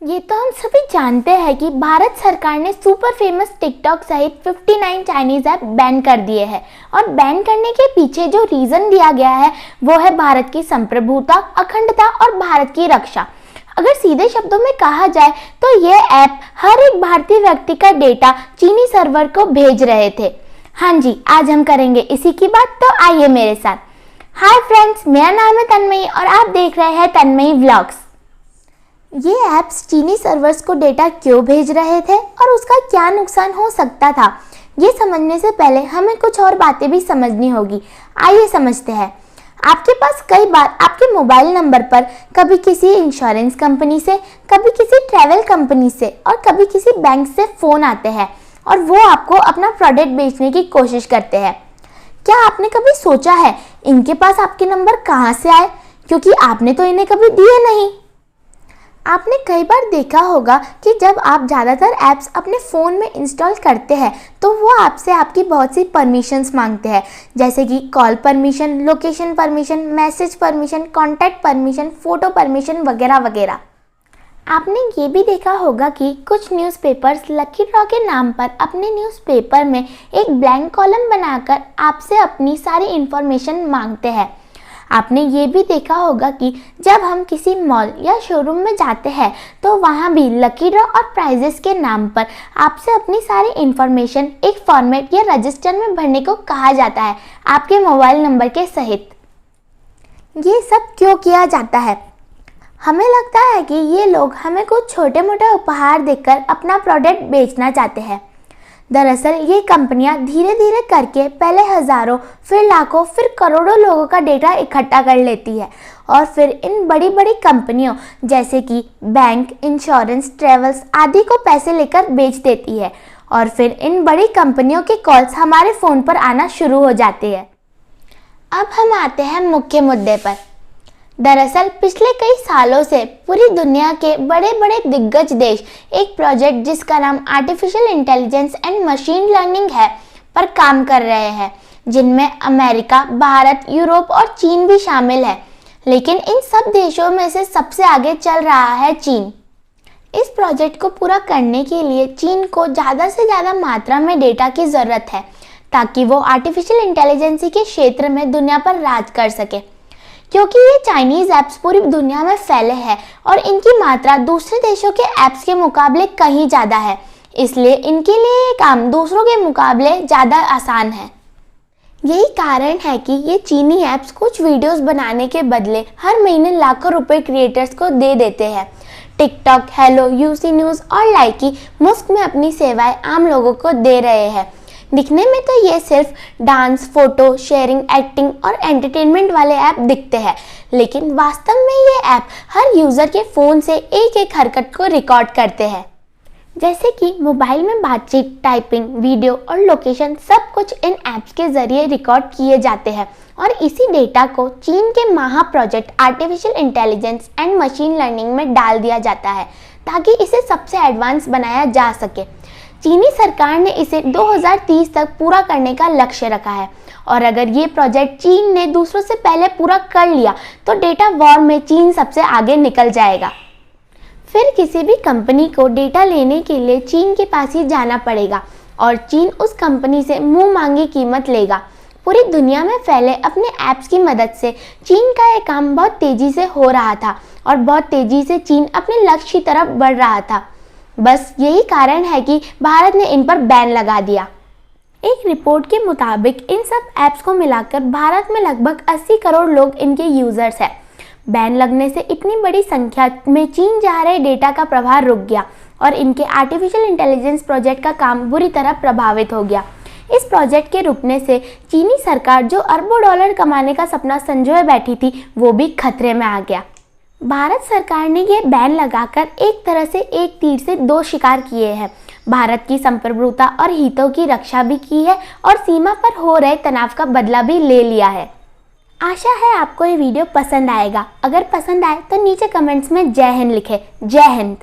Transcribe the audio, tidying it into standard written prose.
ये तो हम सभी जानते हैं कि भारत सरकार ने सुपर फेमस टिकटॉक सहित 59 चाइनीज ऐप बैन कर दिए हैं और बैन करने के पीछे जो रीजन दिया गया है वो है भारत की संप्रभुता, अखंडता और भारत की रक्षा। अगर सीधे शब्दों में कहा जाए तो ये ऐप हर एक भारतीय व्यक्ति का डेटा चीनी सर्वर को भेज रहे थे। हाँ जी, आज हम करेंगे इसी की बात, तो आइए मेरे साथ। हाय फ्रेंड्स, मेरा नाम है तन्मयी और आप देख रहे हैं तन्मयी व्लॉग्स। ये ऐप्स चीनी सर्वर्स को डेटा क्यों भेज रहे थे और उसका क्या नुकसान हो सकता था, ये समझने से पहले हमें कुछ और बातें भी समझनी होगी। आइए समझते हैं। आपके पास कई बार आपके मोबाइल नंबर पर कभी किसी इंश्योरेंस कंपनी से, कभी किसी ट्रैवल कंपनी से और कभी किसी बैंक से फ़ोन आते हैं और वो आपको अपना प्रोडक्ट बेचने की कोशिश करते हैं। क्या आपने कभी सोचा है इनके पास आपके नंबर कहाँ से आए, क्योंकि आपने तो इन्हें कभी दिए नहीं। आपने कई बार देखा होगा कि जब आप ज़्यादातर ऐप्स अपने फ़ोन में इंस्टॉल करते हैं तो वो आपसे आपकी बहुत सी परमिशंस मांगते हैं, जैसे कि call permission, location permission, message permission, contact permission, photo permission वगैरह वगैरह। आपने ये भी देखा होगा कि कुछ न्यूज़पेपर्स लकी ड्रॉ के नाम पर अपने न्यूज़पेपर में एक ब्लैंक कॉलम बनाकर आपसे अपनी सारी इन्फॉर्मेशन मांगते हैं। आपने ये भी देखा होगा कि जब हम किसी मॉल या शोरूम में जाते हैं तो वहाँ भी लकी ड्रॉ और प्राइजेस के नाम पर आपसे अपनी सारी इन्फॉर्मेशन एक फॉर्मेट या रजिस्टर में भरने को कहा जाता है, आपके मोबाइल नंबर के सहित। ये सब क्यों किया जाता है? हमें लगता है कि ये लोग हमें कुछ छोटे मोटे उपहार देकर अपना प्रोडक्ट बेचना चाहते हैं। दरअसल ये कंपनियां धीरे धीरे करके पहले हजारों, फिर लाखों, फिर करोड़ों लोगों का डेटा इकट्ठा कर लेती है और फिर इन बड़ी बड़ी कंपनियों जैसे कि बैंक, इंश्योरेंस, ट्रेवल्स आदि को पैसे लेकर बेच देती है और फिर इन बड़ी कंपनियों के कॉल्स हमारे फ़ोन पर आना शुरू हो जाते हैं। अब हम आते हैं मुख्य मुद्दे पर। दरअसल पिछले कई सालों से पूरी दुनिया के बड़े बड़े दिग्गज देश एक प्रोजेक्ट जिसका नाम artificial intelligence and machine learning है पर काम कर रहे हैं, जिनमें अमेरिका, भारत, यूरोप और चीन भी शामिल है। लेकिन इन सब देशों में से सबसे आगे चल रहा है चीन। इस प्रोजेक्ट को पूरा करने के लिए चीन को ज़्यादा से ज़्यादा मात्रा में डेटा की ज़रूरत है ताकि वो आर्टिफिशियल इंटेलिजेंस के क्षेत्र में दुनिया पर राज कर सके। क्योंकि ये चाइनीज़ ऐप्स पूरी दुनिया में फैले हैं और इनकी मात्रा दूसरे देशों के ऐप्स के मुकाबले कहीं ज़्यादा है, इसलिए इनके लिए ये काम दूसरों के मुकाबले ज़्यादा आसान है। यही कारण है कि ये चीनी ऐप्स कुछ वीडियोस बनाने के बदले हर महीने लाखों रुपए क्रिएटर्स को दे देते हैं। टिकटॉक, हेलो, यूसी न्यूज़ और लाइकी मुफ्त में अपनी सेवाएं आम लोगों को दे रहे हैं। दिखने में तो ये सिर्फ डांस, फोटो शेयरिंग, एक्टिंग और एंटरटेनमेंट वाले ऐप दिखते हैं, लेकिन वास्तव में ये ऐप हर यूज़र के फ़ोन से एक एक हरकत को रिकॉर्ड करते हैं। जैसे कि मोबाइल में बातचीत, टाइपिंग, वीडियो और लोकेशन सब कुछ इन ऐप्स के ज़रिए रिकॉर्ड किए जाते हैं और इसी डेटा को चीन के महा project artificial intelligence and machine learning में डाल दिया जाता है ताकि इसे सबसे एडवांस बनाया जा सके। चीनी सरकार ने इसे 2030 तक पूरा करने का लक्ष्य रखा है और अगर ये प्रोजेक्ट चीन ने दूसरों से पहले पूरा कर लिया तो डेटा वॉर में चीन सबसे आगे निकल जाएगा। फिर किसी भी कंपनी को डेटा लेने के लिए चीन के पास ही जाना पड़ेगा और चीन उस कंपनी से मुंह मांगी कीमत लेगा। पूरी दुनिया में फैले अपने ऐप्स की मदद से चीन का ये काम बहुत तेज़ी से हो रहा था और बहुत तेज़ी से चीन अपने लक्ष्य की तरफ बढ़ रहा था। बस यही कारण है कि भारत ने इन पर बैन लगा दिया। एक रिपोर्ट के मुताबिक इन सब ऐप्स को मिलाकर भारत में लगभग 80 करोड़ लोग इनके यूज़र्स हैं। बैन लगने से इतनी बड़ी संख्या में चीन जा रहे डेटा का प्रवाह रुक गया और इनके आर्टिफिशियल इंटेलिजेंस प्रोजेक्ट का काम बुरी तरह प्रभावित हो गया। इस प्रोजेक्ट के रुकने से चीनी सरकार जो अरबों डॉलर कमाने का सपना संजोए बैठी थी वो भी खतरे में आ गया। भारत सरकार ने ये बैन लगाकर एक तरह से एक तीर से दो शिकार किए हैं। भारत की संप्रभुता और हितों की रक्षा भी की है और सीमा पर हो रहे तनाव का बदला भी ले लिया है। आशा है आपको ये वीडियो पसंद आएगा। अगर पसंद आए तो नीचे कमेंट्स में जय हिंद लिखें। जय हिंद।